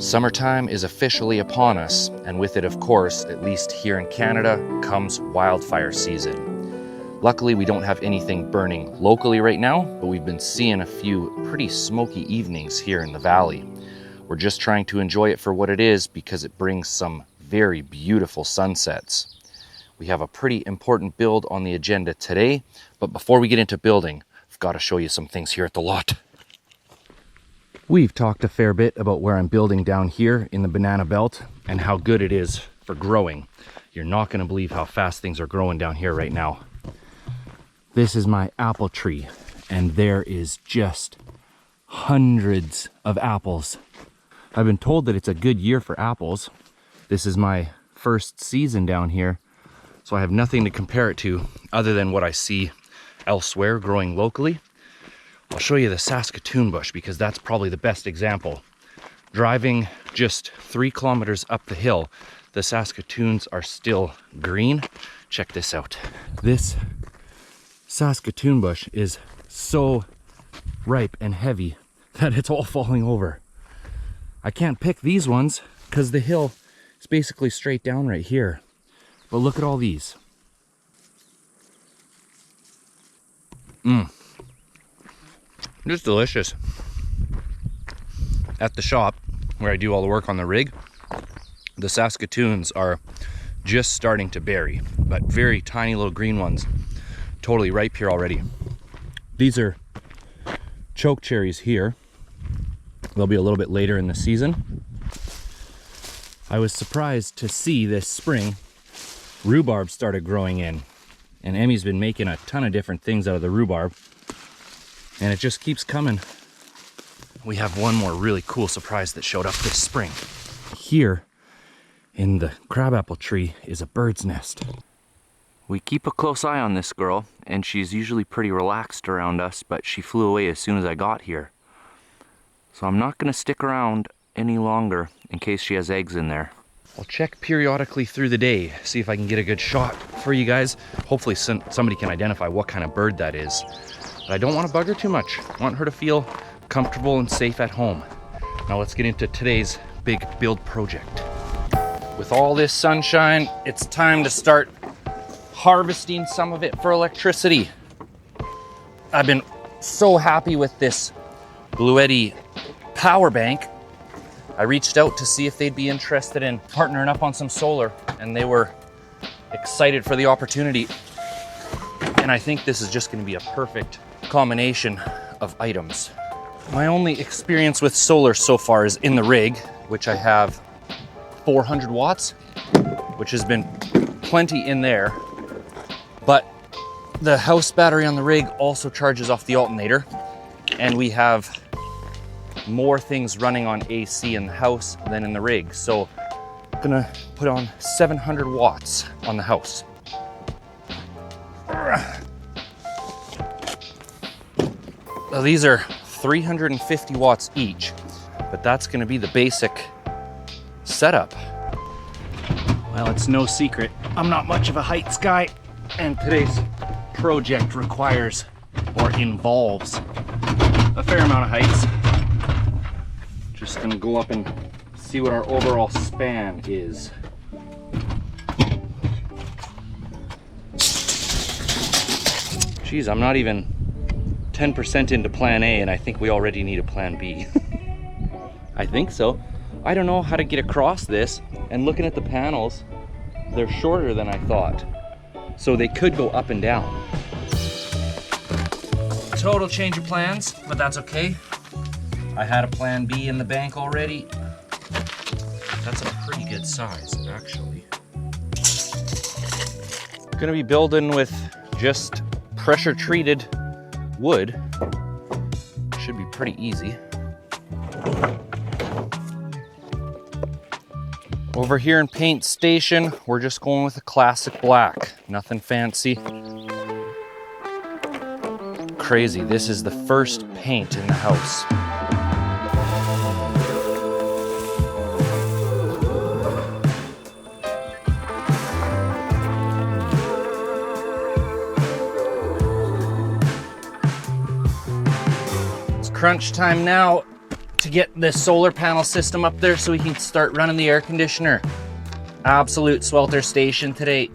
Summertime is officially upon us, and with it, of course, at least here in Canada, comes wildfire season. Luckily, we don't have anything burning locally right now, but we've been seeing a few pretty smoky evenings here in the valley. We're just trying to enjoy it for what it is because it brings some very beautiful sunsets. We have a pretty important build on the agenda today, but before we get into building, I've got to show you some things here at the lot. We've talked a fair bit about where I'm building down here in the banana belt and how good it is for growing. You're not going to believe how fast things are growing down here right now. This is my apple tree, and there is just hundreds of apples. I've been told that it's a good year for apples. This is my first season down here, so I have nothing to compare it to other than what I see elsewhere growing locally. I'll show you the Saskatoon bush because that's probably the best example. Driving just 3 kilometers up the hill, the Saskatoons are still green. Check this out. This Saskatoon bush is so ripe and heavy that it's all falling over. I can't pick these ones because the hill is basically straight down right here. But look at all these. Just delicious. At the shop where I do all the work on the rig, the Saskatoons are just starting to berry, but very tiny little green ones, totally ripe here already. These are choke cherries here. They'll be a little bit later in the season. I was surprised to see this spring rhubarb started growing in, and Emmy's been making a ton of different things out of the rhubarb, and it just keeps coming. We have one more really cool surprise that showed up this spring. Here in the crabapple tree is a bird's nest. We keep a close eye on this girl, and she's usually pretty relaxed around us, but she flew away as soon as I got here. So I'm not gonna stick around any longer in case she has eggs in there. I'll check periodically through the day, see if I can get a good shot for you guys. Hopefully somebody can identify what kind of bird that is. But I don't want to bug her too much. I want her to feel comfortable and safe at home. Now let's get into today's big build project. With all this sunshine, it's time to start harvesting some of it for electricity. I've been so happy with this bluetti power bank. I reached out to see if they'd be interested in partnering up on some solar, and they were excited for the opportunity. And I think this is just going to be a perfect combination of items. My only experience with solar so far is in the rig, which I have 400 watts, which has been plenty in there. But the house battery on the rig also charges off the alternator, and we have more things running on AC in the house than in the rig. So I'm gonna put on 700 watts on the house. Now these are 350 watts each, but that's gonna be the basic setup. Well, it's no secret, I'm not much of a heights guy, and today's project requires or involves a fair amount of heights. Just gonna go up and see what our overall span is. Geez, I'm not even 10% into plan A, and I think we already need a plan B. I think so. I don't know how to get across this, and looking at the panels, they're shorter than I thought. So they could go up and down. Total change of plans, but that's okay. I had a plan B in the bank already. That's a pretty good size, actually. Gonna be building with just pressure treated wood. Should be pretty easy. Over here in Paint Station, we're just going with a classic black. Nothing fancy. Crazy, this is the first paint in the house. Crunch time now to to get this solar panel system up there so we can start running the air conditioner. Absolute swelter station today.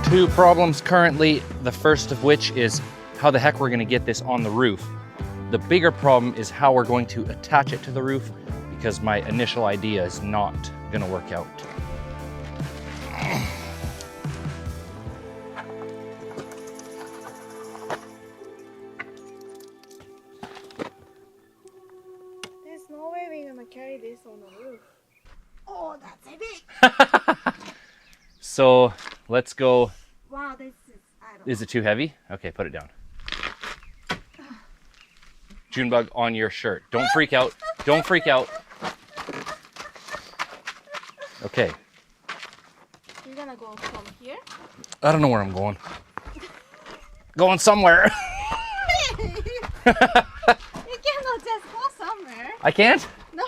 Two problems currently, the first of which is how the heck we're gonna get this on the roof. The bigger problem is how we're going to attach it to the roof, because my initial idea is not gonna work out. There's no way we're gonna carry this on the roof. Oh, that's heavy! So let's go. Wow, this is, I don't Is it too heavy? Okay, put it down. Junebug, on your shirt. Don't freak out. Don't freak out. Okay. You're gonna go from here? I don't know where I'm going. Going somewhere. You cannot just go somewhere. I can't? No.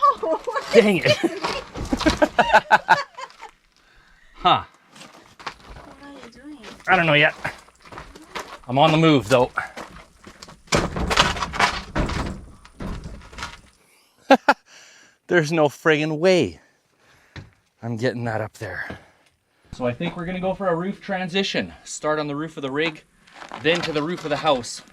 Dang it. Huh. What are you doing? I don't know yet. I'm on the move though. There's no friggin' way I'm getting that up there. So I think we're gonna go for a roof transition. Start on the roof of the rig, then to the roof of the house.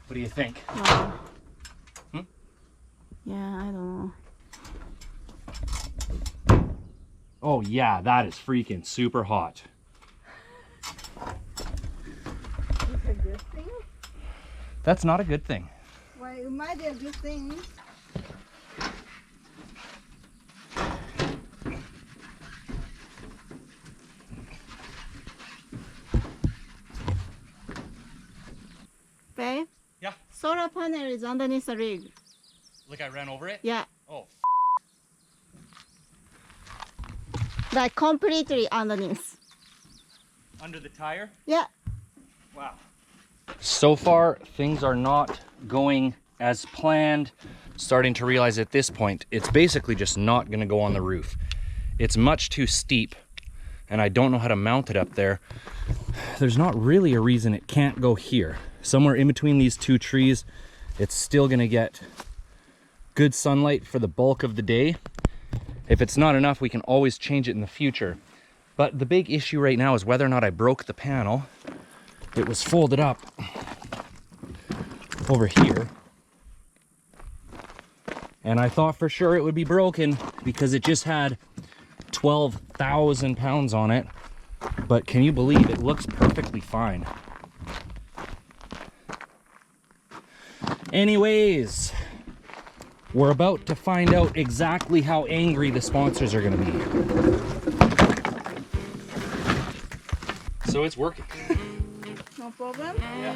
What do you think? Hmm? Yeah, I don't know. Oh yeah, that is freaking super hot. It's a good thing? That's not a good thing. Well, it might be a good thing. Babe? Yeah. Solar panel is underneath the rig. Like I ran over it? Yeah. Oh, Like completely underneath. under the tire? Yeah. Wow. So far, things are not going as planned. Starting to realize at this point, it's basically just not gonna go on the roof. It's much too steep, and I don't know how to mount it up there. There's not really a reason it can't go here. Somewhere in between these two trees, it's still gonna get good sunlight for the bulk of the day. If it's not enough, we can always change it in the future. But the big issue right now is whether or not I broke the panel. It was folded up over here. And I thought for sure it would be broken because it just had 12,000 pounds on it. But can you believe it looks perfectly fine? Anyways, we're about to find out exactly how angry the sponsors are gonna be. So it's working. No problem? Yeah.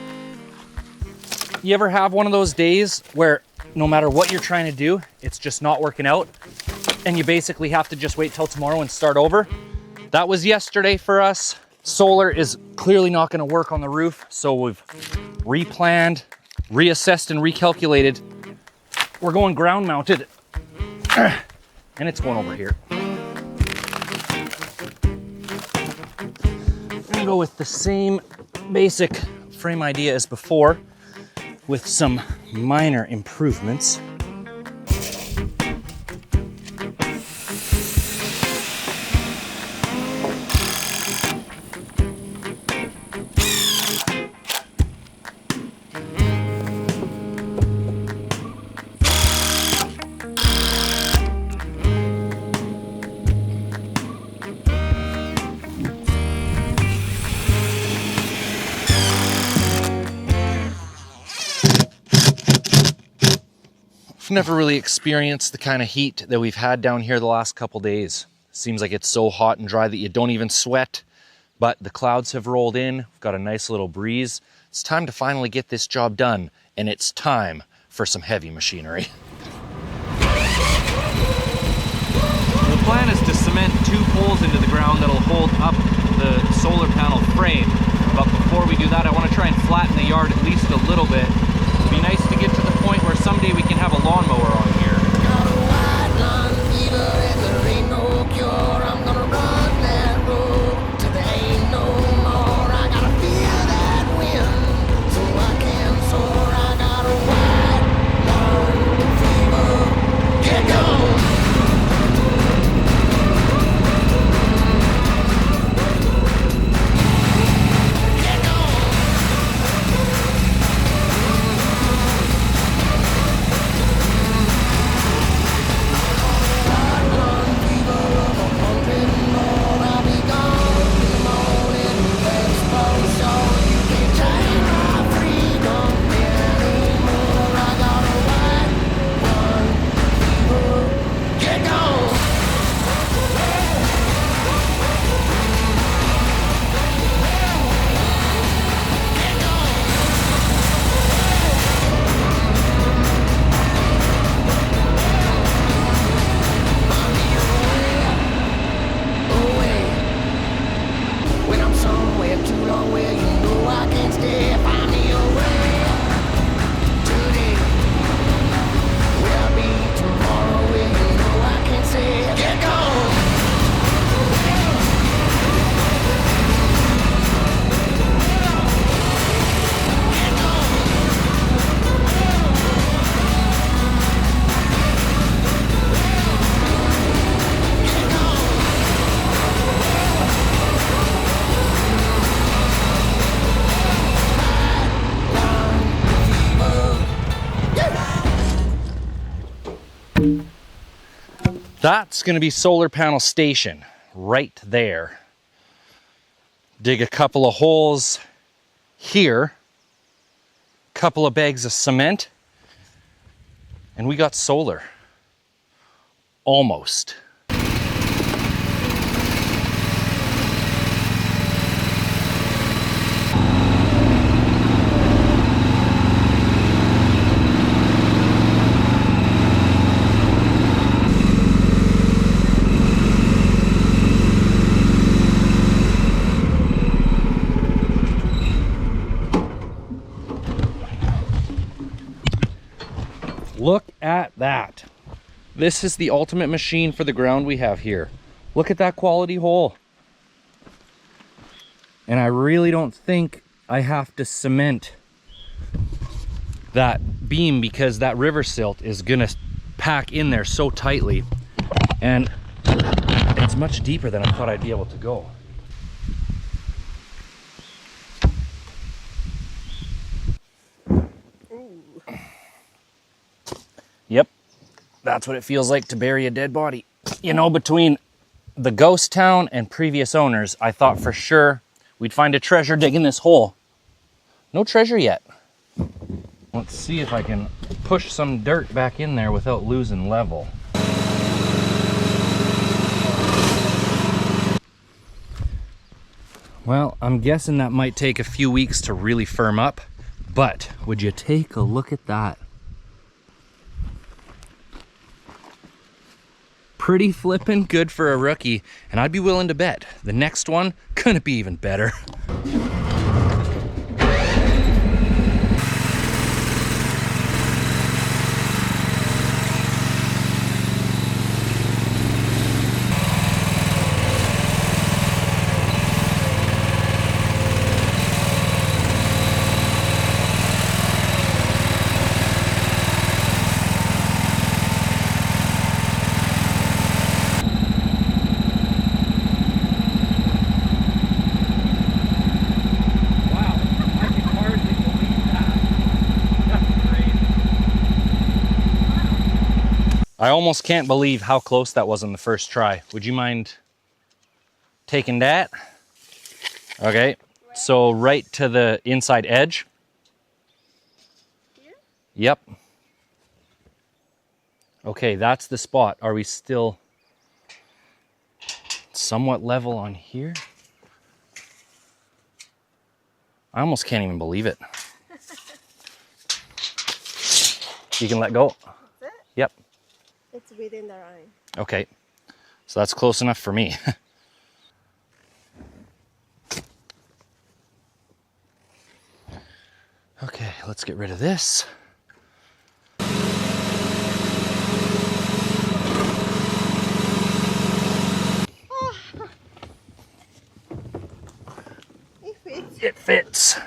You ever have one of those days where no matter what you're trying to do, it's just not working out, and you basically have to just wait till tomorrow and start over? That was yesterday for us. Solar is clearly not gonna work on the roof, so we've replanned, reassessed, and recalculated. We're going ground mounted, and it's going over here. I'm gonna go with the same basic frame idea as before, with some minor improvements. I've never really experienced the kind of heat that we've had down here the last couple days. Seems like it's so hot and dry that you don't even sweat, but the clouds have rolled in. We've got a nice little breeze. It's time to finally get this job done, and it's time for some heavy machinery. The plan is to cement 2 poles into the ground that'll hold up the solar panel frame. But before we do that, I want to try and flatten the yard at least a little bit. It'd be nice to get to the point where someday we can have a lawnmower on here. That's going to be solar panel station right there. Dig a couple of holes here, couple of bags of cement, and we got solar. Almost. Look at that. This is the ultimate machine for the ground we have here. Look at that quality hole. And I really don't think I have to cement that beam because that river silt is gonna pack in there so tightly. And it's much deeper than I thought I'd be able to go. Yep, that's what it feels like to bury a dead body. You know, between the ghost town and previous owners, I thought for sure we'd find a treasure digging this hole. No treasure yet. Let's see if I can push some dirt back in there without losing level. Well, I'm guessing that might take a few weeks to really firm up, but would you take a look at that? Pretty flippin' good for a rookie, and I'd be willing to bet the next one couldn't be even better. I almost can't believe how close that was on the first try. Would you mind taking that? Okay, so right to the inside edge. Here? Yep. Okay, that's the spot. Are we still somewhat level on here? I almost can't even believe it. You can let go. That's it? Yep. It's within the line. Okay, so that's close enough for me. let's get rid of this. It fits.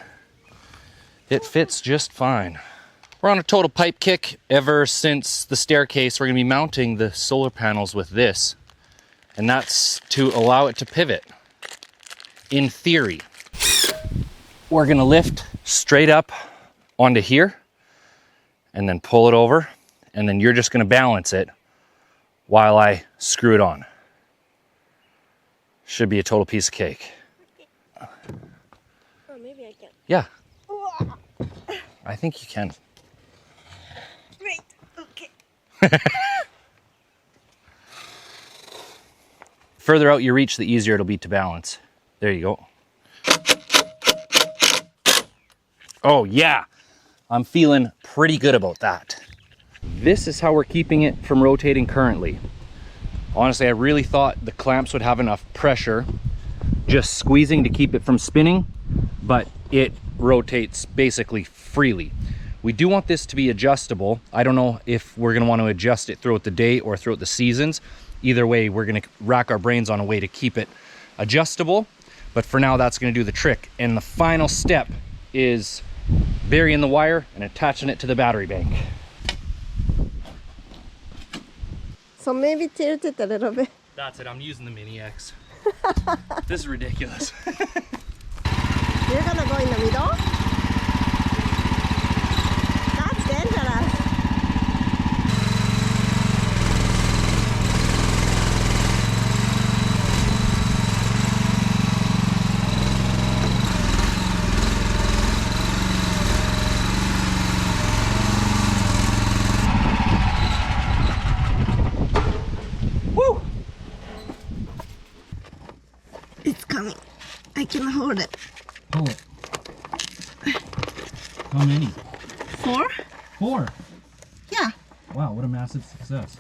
It fits just fine. We're on a total pipe kick ever since the staircase. We're gonna be mounting the solar panels with this, and that's to allow it to pivot. In theory, we're gonna lift straight up onto here and then pull it over, and then you're just gonna balance it while I screw it on. Should be a total piece of cake. Oh, maybe I can. Yeah, I think you can. Wait, okay. Further out you reach, the easier it'll be to balance. There you go. Oh yeah, I'm feeling pretty good about that. This is how we're keeping it from rotating currently. Honestly, I really thought the clamps would have enough pressure just squeezing to keep it from spinning, but it rotates basically freely. We do want this to be adjustable. I don't know if we're gonna want to adjust it throughout the day or throughout the seasons. Either way, we're gonna rack our brains on a way to keep it adjustable, but for now, that's gonna do the trick. And the final step is burying the wire and attaching it to the battery bank. So maybe tilt it a little bit. That's it, I'm using the Mini X. This is ridiculous. You're gonna go in the middle? That's dangerous. Woo! It's coming. I can hold it. Pull it. How many? 4? 4. Yeah. Wow, what a massive success.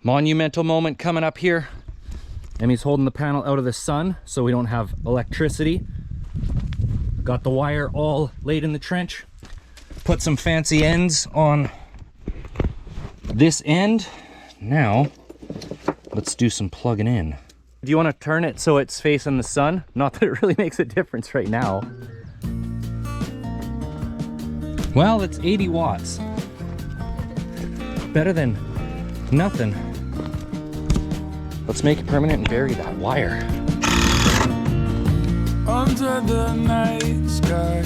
Monumental moment coming up here. Emmy's holding the panel out of the sun so we don't have electricity. Got the wire all laid in the trench. Put some fancy ends on this end. Now, let's do some plugging in. Do you want to turn it so it's facing the sun? Not that it really makes a difference right now. Well, it's 80 watts. Better than nothing. Let's make it permanent and bury that wire. Under the night sky,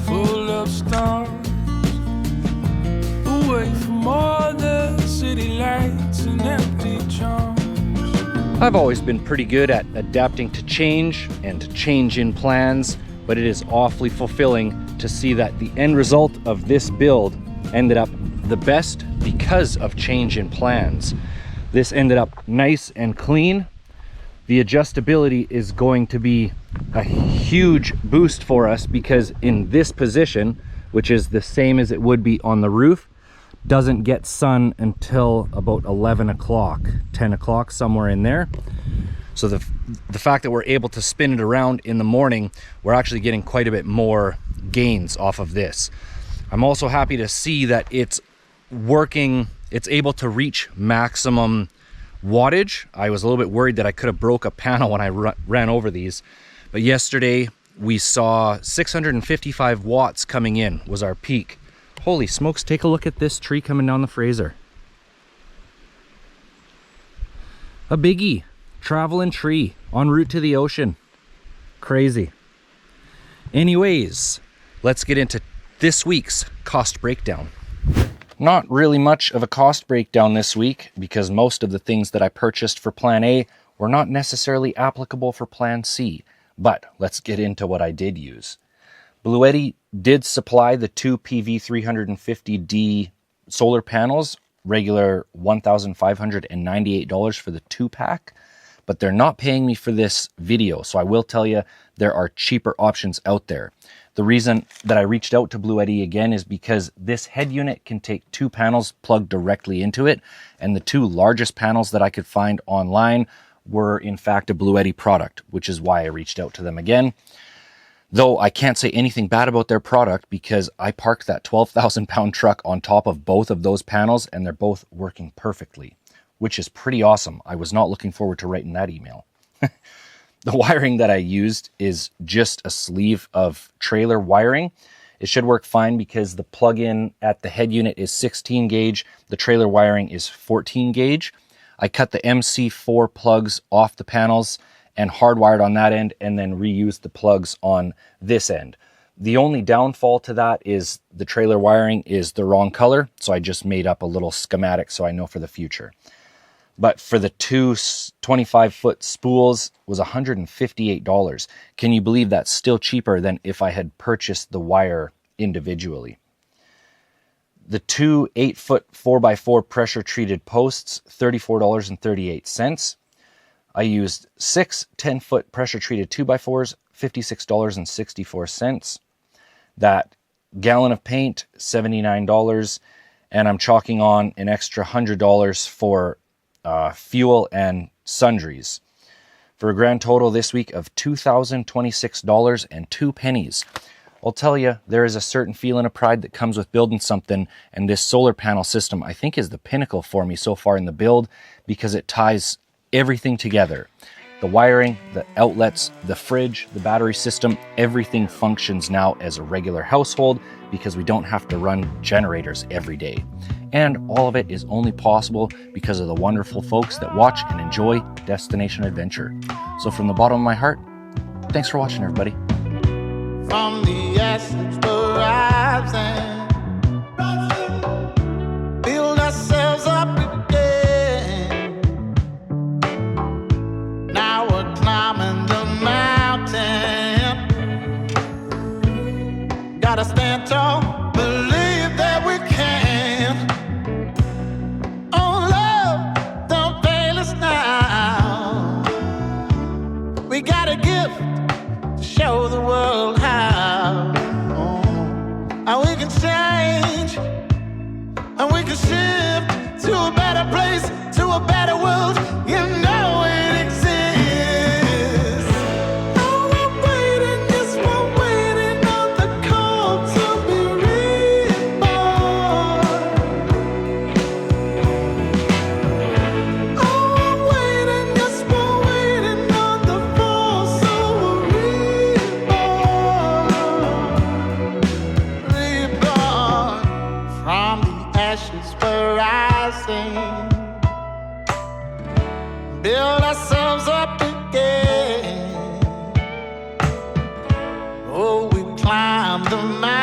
full of stars, away from all the city lights and empty charms. I've always been pretty good at adapting to change and change in plans, but it is awfully fulfilling to see that the end result of this build ended up the best because of change in plans. This ended up nice and clean. The adjustability is going to be a huge boost for us because in this position, which is the same as it would be on the roof, doesn't get sun until about 11 o'clock, 10 o'clock, somewhere in there. So the fact that we're able to spin it around in the morning, we're actually getting quite a bit more gains off of this. I'm also happy to see that it's working, it's able to reach maximum wattage. I was a little bit worried that I could have broke a panel when I ran over these, but yesterday we saw 655 watts coming in was our peak. Holy smokes, take a look at this tree coming down the Fraser. A biggie, traveling tree en route to the ocean. Crazy. Anyways, let's get into this week's cost breakdown. Not really much of a cost breakdown this week because most of the things that I purchased for Plan A were not necessarily applicable for Plan C, but let's get into what I did use. Bluetti did supply the 2 PV350D solar panels, regular $1,598 for the 2-pack, but they're not paying me for this video, so I will tell you there are cheaper options out there. The reason that I reached out to Bluetti again is because this head unit can take 2 panels plugged directly into it, and the 2 largest panels that I could find online were in fact a Bluetti product, which is why I reached out to them again. Though I can't say anything bad about their product because I parked that 12,000 pound truck on top of both of those panels and they're both working perfectly, which is pretty awesome. I was not looking forward to writing that email. The wiring that I used is just a sleeve of trailer wiring. It should work fine because the plug-in at the head unit is 16 gauge. The trailer wiring is 14 gauge. I cut the MC4 plugs off the panels and hardwired on that end and then reused the plugs on this end. The only downfall to that is the trailer wiring is the wrong color. So I just made up a little schematic so I know for the future. But for the two 25-foot spools was $158. Can you believe that's still cheaper than if I had purchased the wire individually? The two 8-foot 4x4 pressure-treated posts, $34.38. I used 6 10-foot pressure-treated 2x4s, $56.64. That gallon of paint, $79. And I'm chalking on an extra $100 for fuel and sundries for a grand total this week of $2,026.02. I'll tell you, there is a certain feeling of pride that comes with building something, and this solar panel system I think is the pinnacle for me so far in the build because it ties everything together. The wiring, the outlets, the fridge, the battery system, everything functions now as a regular household because we don't have to run generators every day. And all of it is only possible because of the wonderful folks that watch and enjoy Destination Adventure. So from the bottom of my heart, thanks for watching, everybody. From the ashes rising, build ourselves up again. Now we're climbing the mountain. Gotta stand tall, believe that we can. Oh, love, don't fail us now. We got a gift to show the world how. How we can change, and we can shift to a better place, to a better world. You know it exists. Oh, I'm waiting, yes, we're waiting on the call to be reborn. Oh, I'm waiting, yes, we're waiting on the fall, so we're reborn. From the ashes we're rising, build ourselves up again. Oh, we climb the mountain.